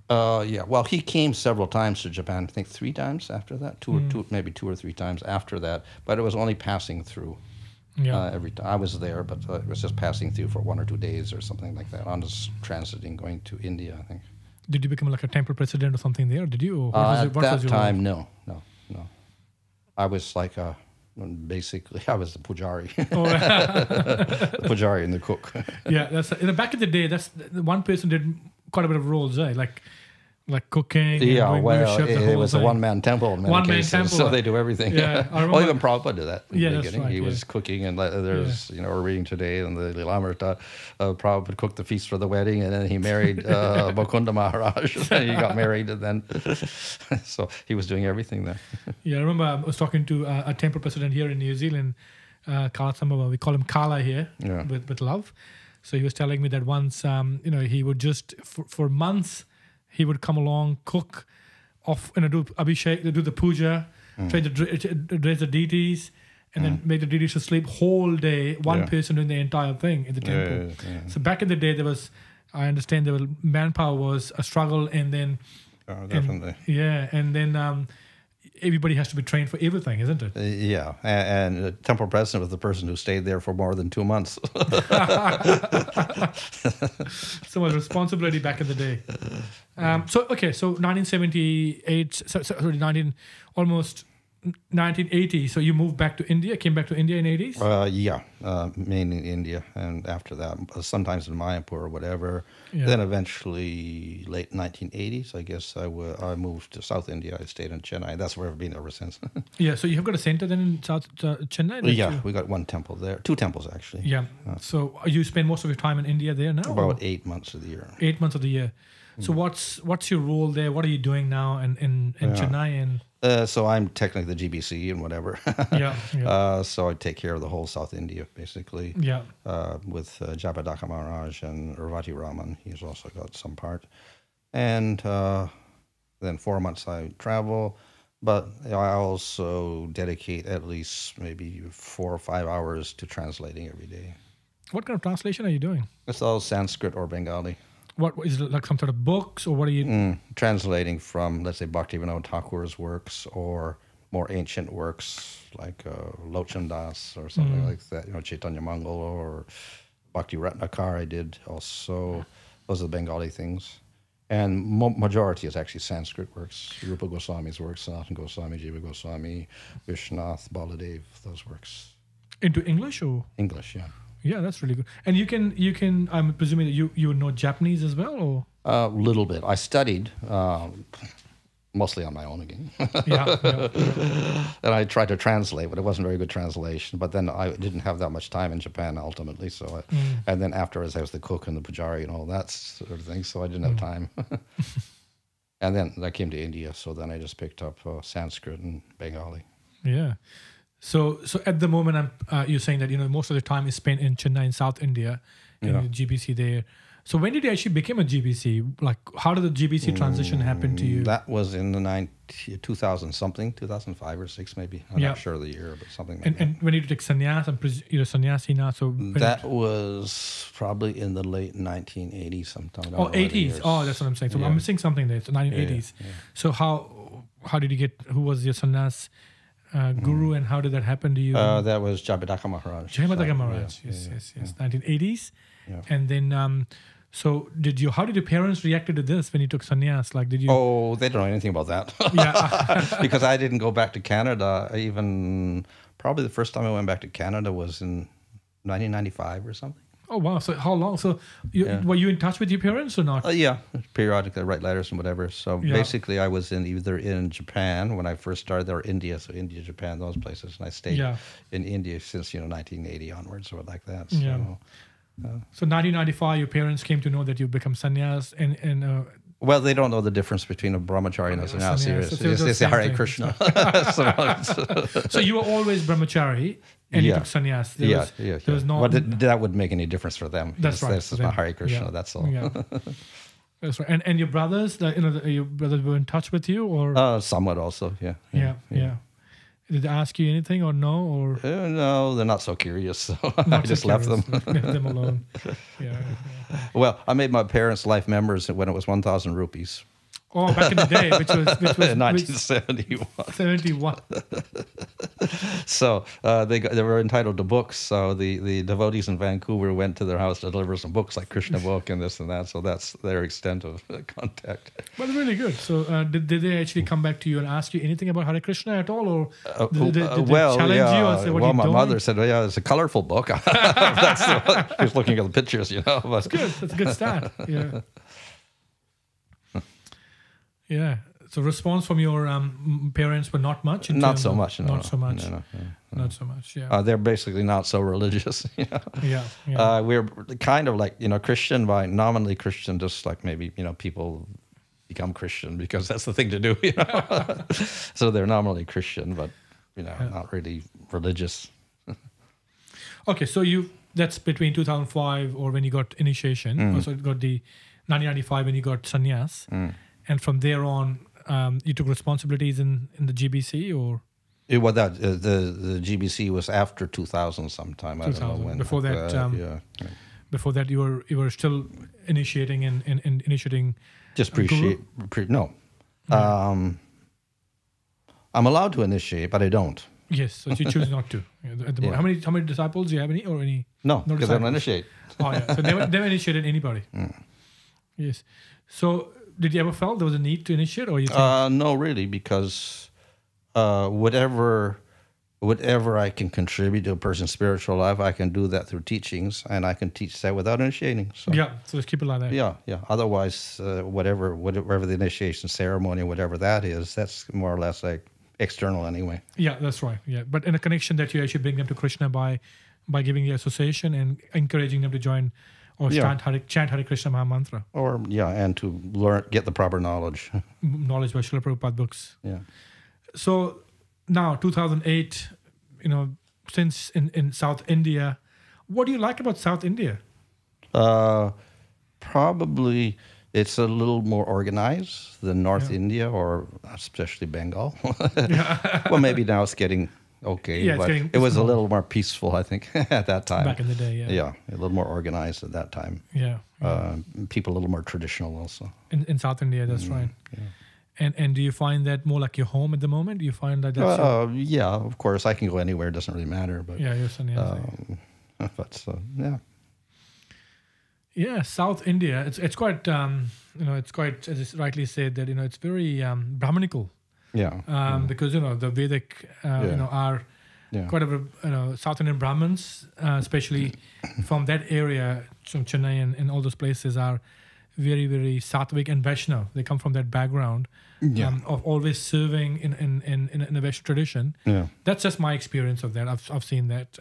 Yeah. Well, he came several times to Japan. I think 3 times after that, maybe 2 or 3 times after that. But it was only passing through. Every time I was there, but it was just passing through for 1 or 2 days or something like that. On just transiting, going to India, I think. Did you become like a temple president or something there? Did you? Or at that time, no. I was like basically, I was the pujari, the pujari and the cook. Yeah, that's back in the day. That's one person did quite a bit of roles, like cooking. Yeah, and well, it was a one-man temple in many cases, temple. So they do everything. Yeah, I remember. Well, even Prabhupada did that in the beginning. That's right, he was cooking, and there's, we're reading today in the Lilamrita, Prabhupada cooked the feast for the wedding, and then he married Mukunda Maharaj, and he got married, and then, so he was doing everything there. Yeah, I remember I was talking to a temple president here in New Zealand, Kala Sambhava. We call him Kala here, with love. So he was telling me that once, he would just, for months, he would come along, cook, do abhishek, do the puja, try to raise the deities, and then make the deities to sleep whole day. One person doing the entire thing in the temple. So back in the day, I understand manpower was a struggle, and then definitely. And then everybody has to be trained for everything, isn't it? Yeah, and the temple president was the person who stayed there for more than 2 months. So much responsibility back in the day. So 1978, almost 1980. So you moved back to India, came back to India in 80s? Mainly in India, and after that, sometimes in Mayapur or whatever. Then eventually, late 1980s, I guess, I moved to South India. I stayed in Chennai. That's where I've been ever since. So you have got a center then in South Chennai? We got 1 temple there. 2 temples, actually. Yeah. So you spend most of your time in India there now? About 8 months of the year. 8 months of the year. So what's your role there? What are you doing now in Chennai? And so I'm technically the GBC and whatever. So I take care of the whole South India, basically. With Japadaka Maharaj and Urvati Raman. He's also got some part. And then 4 months I travel. But I also dedicate at least maybe 4 or 5 hours to translating every day. What kind of translation are you doing? It's all Sanskrit or Bengali. What is it, like some sort of books, or what are you translating from? Let's say Bhaktivinoda Thakur's works, or more ancient works like Lochan Das or something like that. Chaitanya Mangal or Bhakti Ratnakar. I did also. Those are the Bengali things, and majority is actually Sanskrit works. Rupa Goswami's works, Sanatana Goswami, Jiva Goswami, Vishnath, Baladev. Those works into English or English, yeah. Yeah, that's really good. And you can I'm presuming that you know Japanese as well, or? A little bit. I studied, mostly on my own again. And I tried to translate, but it wasn't very good translation. But then I didn't have that much time in Japan ultimately. So, and then afterwards I was the cook and the pujari and all that sort of thing. So I didn't have time. And then I came to India. So then I just picked up Sanskrit and Bengali. Yeah. So at the moment, you're saying that most of the time is spent in Chennai in South India, in the GBC there. So when did you actually become a GBC? Like, how did the GBC transition happen to you? That was in the 2000-something, 2005 or 6 maybe. I'm not sure the year, but something like that. And when did you take sannyas? You're sannyasi now, so... That was probably in the late 1980s sometime. 80s. Oh, that's what I'm saying. So I'm missing something there. So 1980s. Yeah. So how did you get... Who was your sannyas guru, and how did that happen to you? That was Jabadaka Maharaj. Jabadaka Maharaj, yes. 1980s. Yeah. And then... So how did your parents reacted to this when you took sannyas? Like, did you? Oh, they don't know anything about that. Yeah. Because I didn't go back to Canada. Probably the first time I went back to Canada was in 1995 or something. Oh, wow. So how long? So were you in touch with your parents or not? Yeah. Periodically I write letters and whatever. So basically I was either in Japan when I first started, or India. So India, Japan, those places. And I stayed in India since, 1980 onwards or like that. So, so 1995, your parents came to know that you become sannyas, and well, they don't know the difference between a brahmachari and a sannyasi. It's a Hare Krishna. So you were always brahmachari, and you took sannyas. There was no. But that wouldn't make any difference for them. That's right. This is my Hare Krishna. That's all. Yeah. That's right. And your brothers, your brothers were in touch with you, or somewhat also. Yeah. Did they ask you anything or no? Or no, they're not so curious. So I just left them. Left them alone. Yeah. Well, I made my parents life members when it was 1,000 rupees. Oh, back in the day, which was 1971. 71. So they were entitled to books. So the devotees in Vancouver went to their house to deliver some books like Krishna book and this and that. So that's their extent of contact. Well, really good. So did they actually come back to you and ask you anything about Hare Krishna at all, or did they challenge you or say what my mother said, it's a colorful book. She was looking at the pictures, But, that's good. That's a good start. Yeah. Yeah. So response from your parents were not much? Not so much. Not so much. Not so much, yeah. They're basically not so religious. Yeah. We're kind of like, Christian, by nominally Christian, just like maybe, people become Christian because that's the thing to do, So they're nominally Christian, but, not really religious. Okay, so that's between 2005 or when you got initiation. So you got the 1995 when you got sannyas. And from there on, you took responsibilities in the GBC, or? The GBC was after 2000 sometime. 2000. I don't know when. Before that, before that, you were still initiating and initiating. Just no. I'm allowed to initiate, but I don't. Yes, so you choose not to. At the moment. How many disciples do you have? Any or any? No, because I don't initiate. Oh yeah, so never initiated anybody. Yes, so. Did you ever felt there was a need to initiate, or you think? No, really, because whatever I can contribute to a person's spiritual life, I can do that through teachings, and I can teach that without initiating. So so let's keep it like that. Yeah. Otherwise, whatever the initiation ceremony, whatever that is, that's more or less like external anyway. Yeah, that's right. Yeah, but in a connection that you actually bring them to Krishna by giving the association and encouraging them to join. Or chant Hare Krishna Maha Mantra. Or, and to get the proper knowledge. Knowledge by Srila Prabhupada books. Yeah. So now, 2008, since in South India, what do you like about South India? Probably it's a little more organized than North India, or especially Bengal. Well, maybe now it's getting... Okay, but it was a little more peaceful, I think, at that time. Back in the day, Yeah, a little more organized at that time. Yeah. People a little more traditional also. In South India, that's right. Yeah. And do you find that more like your home at the moment? Do you find that that's yeah, of course. I can go anywhere. It doesn't really matter. But you're sannyasi. But yeah. Yeah, South India, it's quite, it's quite, as you rightly said, that, it's very Brahmanical. Yeah. Because the Vedic are quite a South Indian Brahmins, especially from that area, from Chennai and all those places, are very, very Sattvic and Vaishnava. They come from that background of always serving in a Vaishnava tradition. Yeah. That's just my experience of that. I've seen that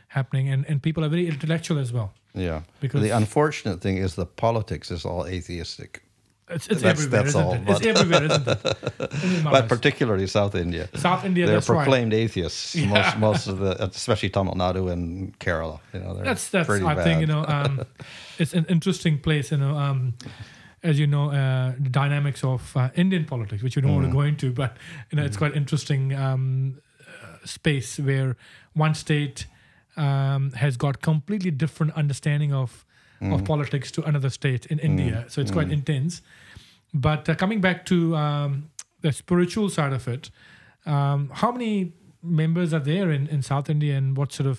happening, and people are very intellectual as well. Yeah. Because the unfortunate thing is the politics is all atheistic. It's everywhere, that's isn't all, it? It's everywhere, isn't it? But particularly South India. South India, they're that's proclaimed right. atheists. Most of the, especially Tamil Nadu and Kerala. That's pretty I bad. think it's an interesting place. As you know, the dynamics of Indian politics, which we don't want to go into, but it's quite interesting space where one state has got completely different understanding of politics to another state in India. So it's quite intense. But coming back to the spiritual side of it, how many members are there in South India, and what's the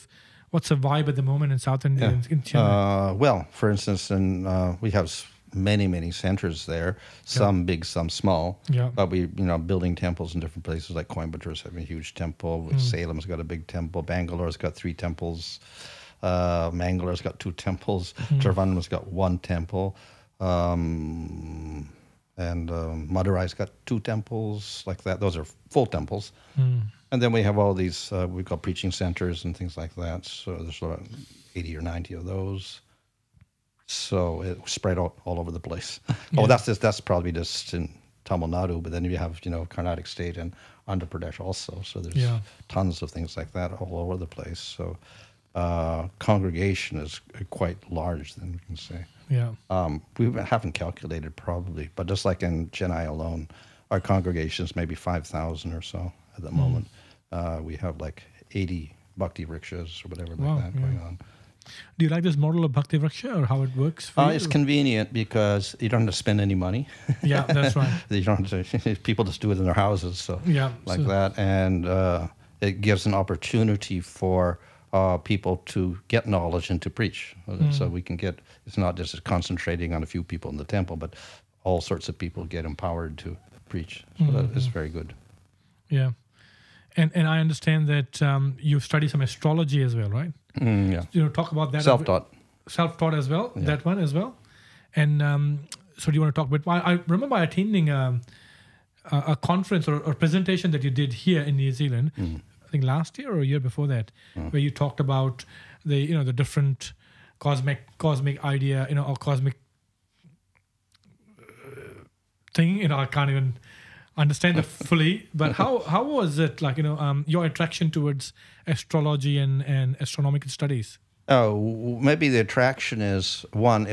vibe at the moment in South India? In Chennai? Well, for instance, we have many centers there, some big, some small. Yeah. But we, building temples in different places, like Coimbator's having a huge temple. Salem's got a big temple. Bangalore's got 3 temples. Mangalore's got 2 temples. Trivandrum's got 1 temple. And Madurai's got 2 temples, like that. Those are full temples. And then we have all these, we've got preaching centers and things like that. So there's about 80 or 90 of those. So it's spread all over the place. That's probably just in Tamil Nadu, but then you have, Carnatic State and Andhra Pradesh also. So there's tons of things like that all over the place. So congregation is quite large, then we can say. Yeah. We haven't calculated probably, but just like in Chennai alone, our congregations maybe 5,000 or so at the moment. We have like 80 bhakti rickshaws or whatever like that going on. Do you like this model of Bhakti Vriksha, or how it works for you? It's convenient because you don't have to spend any money. Yeah, that's right. You don't have to, people just do it in their houses, so that. And it gives an opportunity for people to get knowledge and to preach. So we can get, it's not just concentrating on a few people in the temple, but all sorts of people get empowered to preach. So that is very good. Yeah. And I understand that you study some astrology as well, right? Yeah. Talk about that. Self-taught. Self-taught as well, that one as well. And so do you want to talk a bit? I remember attending a conference or presentation that you did here in New Zealand, I think last year or a year before that, where you talked about the different cosmic idea, or cosmic thing. I can't even understand it fully, but how was it like, your attraction towards astrology and astronomical studies? Oh, maybe the attraction is, one,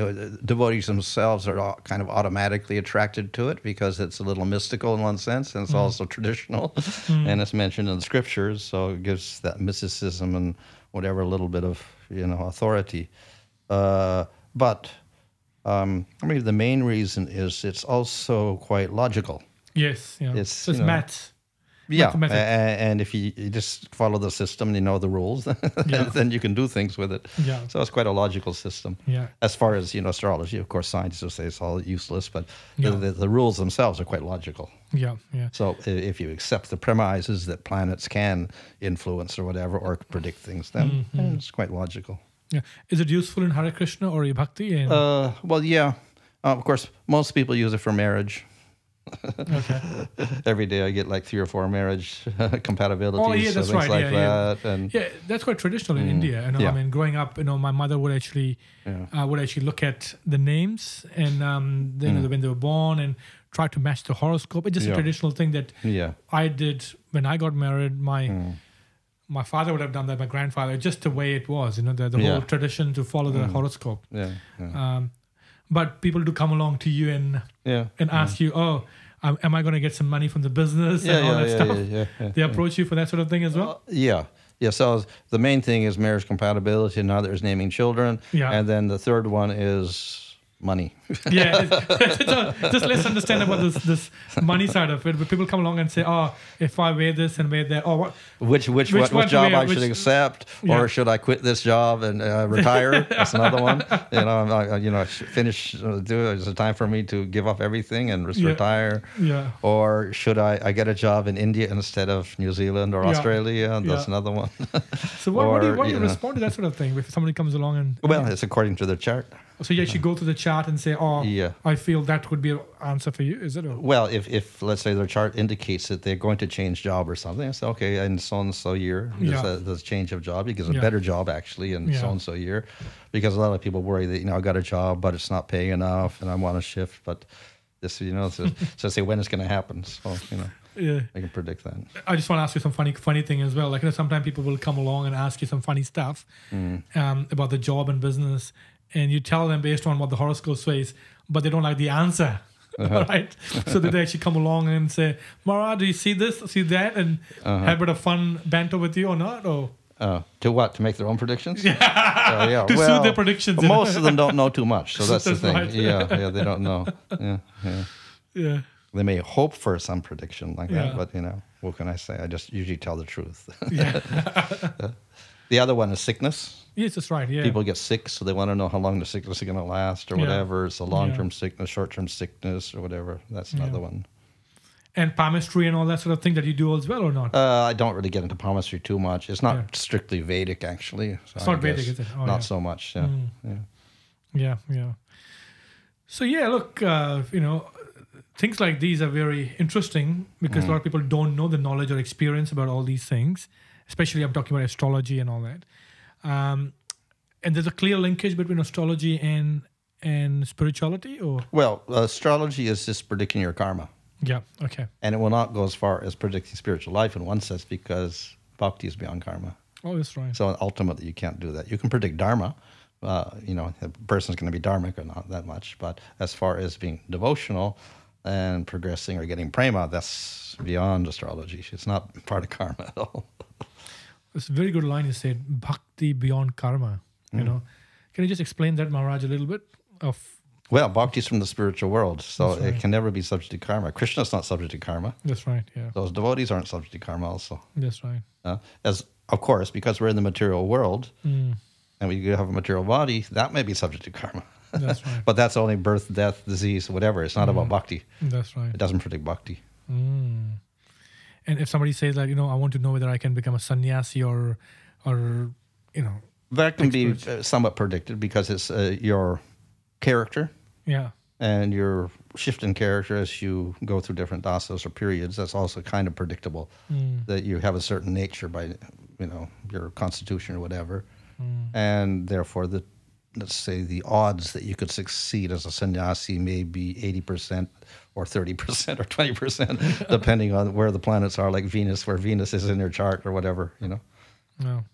devotees themselves are kind of automatically attracted to it because it's a little mystical in one sense, and it's also traditional, and it's mentioned in the scriptures, so it gives that mysticism and whatever a little bit of, authority. But maybe the main reason is it's also quite logical. Yes, yeah. It's maths. Yeah, and if you just follow the system and you know the rules, then you can do things with it. Yeah. So it's quite a logical system. Yeah. As far as, astrology, of course, scientists will say it's all useless, but the rules themselves are quite logical. Yeah, yeah. So if you accept the premises that planets can influence or whatever, or predict things, then it's quite logical. Yeah. Is it useful in Hare Krishna or Bhakti? Well, yeah. Of course, most people use it for marriage. Okay. Every day I get like 3 or 4 marriage compatibilities, that's things right. like that. Yeah. And That's quite traditional in India. I mean, growing up, my mother would actually look at the names and when they were born and try to match the horoscope. It's just a traditional thing that I did when I got married. My father would have done that. My grandfather, just the way it was. The whole tradition to follow the horoscope. But people do come along to you and ask you, am I going to get some money from the business and all that stuff? They approach you for that sort of thing as well? Yeah. So the main thing is marriage compatibility, and another is naming children. Yeah. And then the third one is money. Just let's understand about this money side of it. But people come along and say, if I wear this and wear that, what which job I should accept, or should I quit this job and retire? That's another one. Finish. Is it time for me to give up everything and just retire? Yeah. Or should I get a job in India instead of New Zealand or Australia? That's another one. So what do you respond to that sort of thing if somebody comes along and? Well, it's according to their chart. So you actually go through the chart and say, oh, Yeah. I feel that would be an answer for you, is it? Or? Well, if let's say their chart indicates that they're going to change job or something, I say, okay, in so-and-so year, there's a change of job. It gives a better job, actually, in so-and-so year. Because a lot of people worry that, I got a job, but it's not paying enough, and I want to shift. But this, so I say when it's going to happen. So, I can predict that. I just want to ask you some funny thing as well. Like, sometimes people will come along and ask you some funny stuff about the job and business, and you tell them based on what the horoscope says, but they don't like the answer, right? So they actually come along and say, Maharaj, do you see this, see that, and have a bit of fun banter with you or not? Or to what? To make their own predictions? Yeah. To suit their predictions. Most of them don't know too much, so that's the thing. Right. Yeah, they don't know. Yeah. They may hope for some prediction like that, but what can I say? I just usually tell the truth. Yeah. The other one is sickness. Yes, that's right. Yeah. People get sick, so they want to know how long the sickness is going to last or whatever. It's a long-term sickness, short-term sickness or whatever. That's another one. And palmistry and all that sort of thing that you do as well or not? I don't really get into palmistry too much. It's not strictly Vedic, actually. So it's not Vedic, is it? Oh, not so much, Yeah. So, look, things like these are very interesting because a lot of people don't know the knowledge or experience about all these things, especially I'm talking about astrology and all that. And there's a clear linkage between astrology and spirituality? Or well, astrology is just predicting your karma. Yeah, okay. And it will not go as far as predicting spiritual life in one sense because bhakti is beyond karma. Oh, that's right. So ultimately you can't do that. You can predict dharma. A person's going to be dharmic or not that much. But as far as being devotional and progressing or getting prema, that's beyond astrology. It's not part of karma at all. It's a very good line you said, bhakti beyond karma. Can you just explain that, Maharaj, a little bit? Well, bhakti is from the spiritual world, so it can never be subject to karma. Krishna's not subject to karma. That's right, yeah. Those devotees aren't subject to karma also. That's right. Of course, because we're in the material world, and we have a material body, that may be subject to karma. That's right. But that's only birth, death, disease, whatever. It's not about bhakti. That's right. It doesn't predict bhakti. And if somebody says that, I want to know whether I can become a sannyasi or that can be somewhat predicted because it's your character. Yeah. And your shift in character as you go through different dasas or periods, that's also kind of predictable. That you have a certain nature by, your constitution or whatever. And therefore, let's say the odds that you could succeed as a sannyasi may be 80% or 30% or 20%, depending on where the planets are, like Venus, where Venus is in your chart or whatever, No.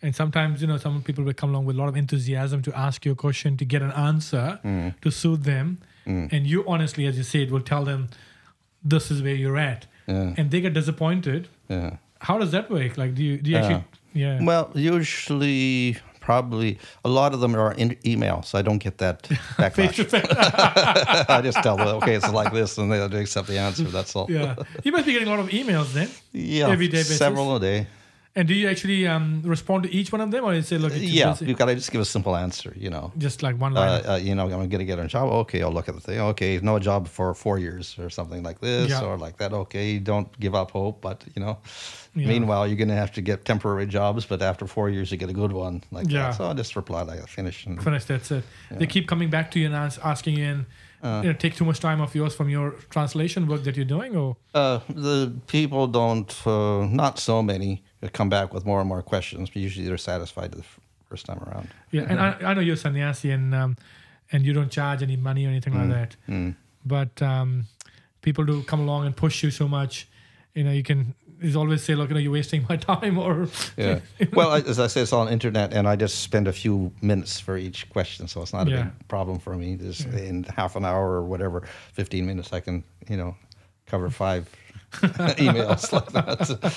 And sometimes, some people will come along with a lot of enthusiasm to ask you a question to get an answer to suit them. And you honestly, as you said, will tell them, this is where you're at. And they get disappointed. How does that work? Like, do you actually... Yeah. Well, usually, probably, a lot of them are in email, so I don't get that backlash. I just tell them, okay, it's like this, and they accept the answer, that's all. Yeah. You must be getting a lot of emails then? Yeah, every day basis. Several a day. And do you actually respond to each one of them, or you say, look, you've got to just give a simple answer, Just like one line. I'm going to get a job. Okay, I'll look at the thing. Okay, no job for 4 years or something like this or like that. Okay, don't give up hope, but, meanwhile, you're going to have to get temporary jobs, but after 4 years, you get a good one like that. So I just reply like that, finish, that's it. Yeah. They keep coming back to you and asking you and take too much time of yours from your translation work that you're doing, or the people don't. Not so many come back with more and more questions, but usually they're satisfied the first time around. Yeah, and I know you're a sannyasi and you don't charge any money or anything like that. But people do come along and push you so much. You can. Is always say, look, you're wasting my time, or Well, as I say, it's on internet, and I just spend a few minutes for each question, so it's not a big problem for me. Just in half an hour or whatever, 15 minutes, I can cover 5 emails like that.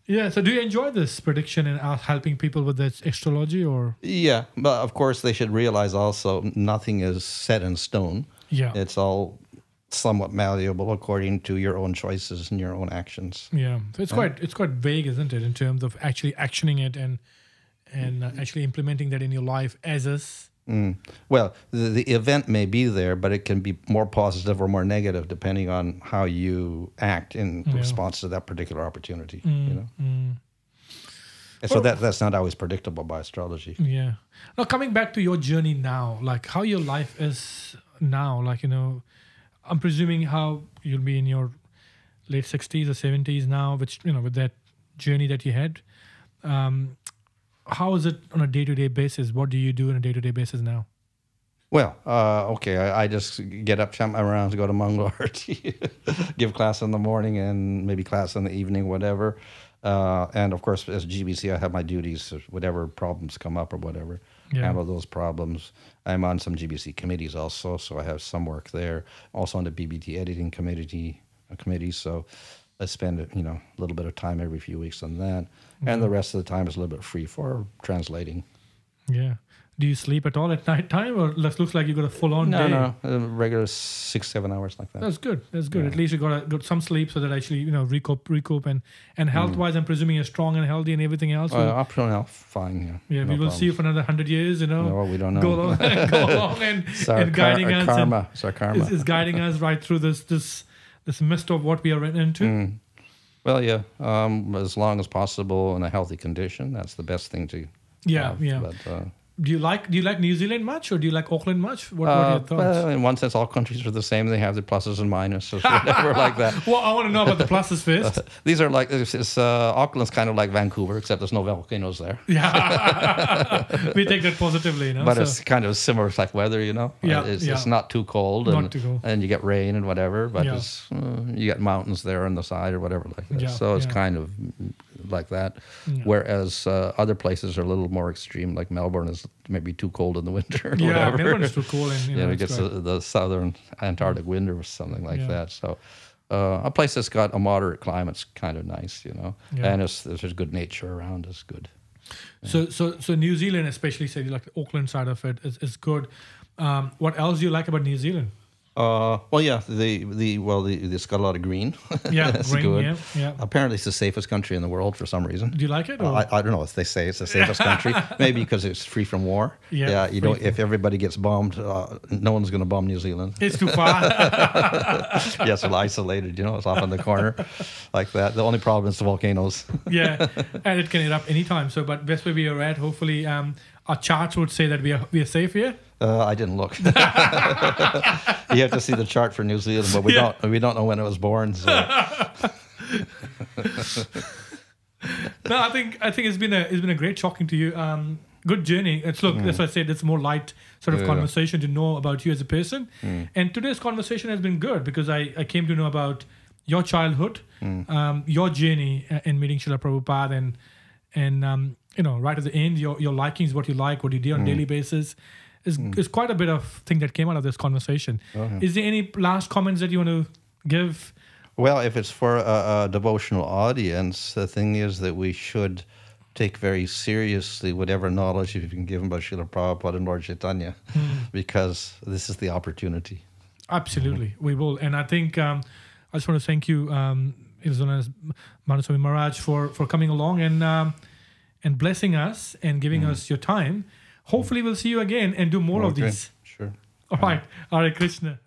Yeah. So, do you enjoy this prediction and helping people with the astrology, or? Yeah, but of course they should realize also nothing is set in stone. Yeah, it's all somewhat malleable according to your own choices and your own actions. Yeah, so it's quite vague, isn't it, in terms of actually actioning it and actually implementing that in your life as is. Well, the event may be there, but it can be more positive or more negative depending on how you act in response to that particular opportunity. So that's not always predictable by astrology. Yeah. Now, coming back to your journey now, like how your life is now, like, I'm presuming how you'll be in your late 60s or 70s now, which, with that journey that you had. How is it on a day-to-day basis? What do you do on a day-to-day basis now? Well, okay, I just get up, jump around to go to Mangal Arti, give class in the morning and maybe class in the evening, whatever. And of course, as GBC, I have my duties, whatever problems come up or whatever, handle those problems. I'm on some GBC committees also, so I have some work there. Also on the BBT editing committee, so I spend a little bit of time every few weeks on that. And the rest of the time is a little bit free for translating. Yeah. Do you sleep at all at night time, or looks like you got a full-on day? No, regular 6-7 hours like that. That's good. Yeah. At least you got some sleep, so that actually recoup and health-wise, I'm presuming you're strong and healthy and everything else. Up to now, fine. Yeah, no we will see you for another 100 years. No, we don't know. Go along and guiding us. Karma. It's our karma. Is guiding us right through this mist of what we are into. Well, yeah. As long as possible in a healthy condition, that's the best thing to. Yeah, have. yeah. But, do you like New Zealand much, or do you like Auckland much? What are your thoughts? Well, in one sense, all countries are the same. They have their pluses and minuses, whatever like that. Well, I want to know about the pluses first. These are like Auckland's kind of like Vancouver, except there's no volcanoes there. Yeah, we take that positively, But it's kind of similar type weather, Yeah, it's not too cold, and you get rain and whatever. But you get mountains there on the side or whatever like that. So it's kind of like that. Yeah. Whereas other places are a little more extreme, like Melbourne is maybe too cold in the winter. Or whatever. Melbourne is too cold, and it gets the southern Antarctic winter or something like that. So a place that's got a moderate climate's kind of nice, and there's good nature around is good. Yeah. So New Zealand, especially say like the Auckland side of it, is good. What else do you like about New Zealand? Well, yeah, it's got a lot of green. Yeah, that's green, good. Yeah. Apparently, it's the safest country in the world for some reason. Do you like it? I don't know if they say it's the safest country. Maybe because it's free from war. Yeah. You don't. If everybody gets bombed, no one's going to bomb New Zealand. It's too far. Yes, it's isolated. It's off in the corner, like that. The only problem is the volcanoes. Yeah, and it can erupt anytime. So, but best where we are at, hopefully, our charts would say that we are safe here. I didn't look. You have to see the chart for New Zealand, but we don't know when it was born. So. No, I think it's been a great talking to you. Good journey. That's what I said. It's more light sort of conversation to know about you as a person. And today's conversation has been good because I came to know about your childhood, your journey in meeting Srila Prabhupada, and right at the end, your likings, what you like, what you do on a daily basis. Is quite a bit of thing that came out of this conversation. Is there any last comments that you want to give? Well, if it's for a devotional audience, the thing is that we should take very seriously whatever knowledge you've been given by Srila Prabhupada and Lord Chaitanya, because this is the opportunity. Absolutely, we will. And I think I just want to thank you, Bhanu Swami Maharaj, for coming along and blessing us and giving us your time. Hopefully, we'll see you again and do more of these. Sure. All right. Hare Krishna.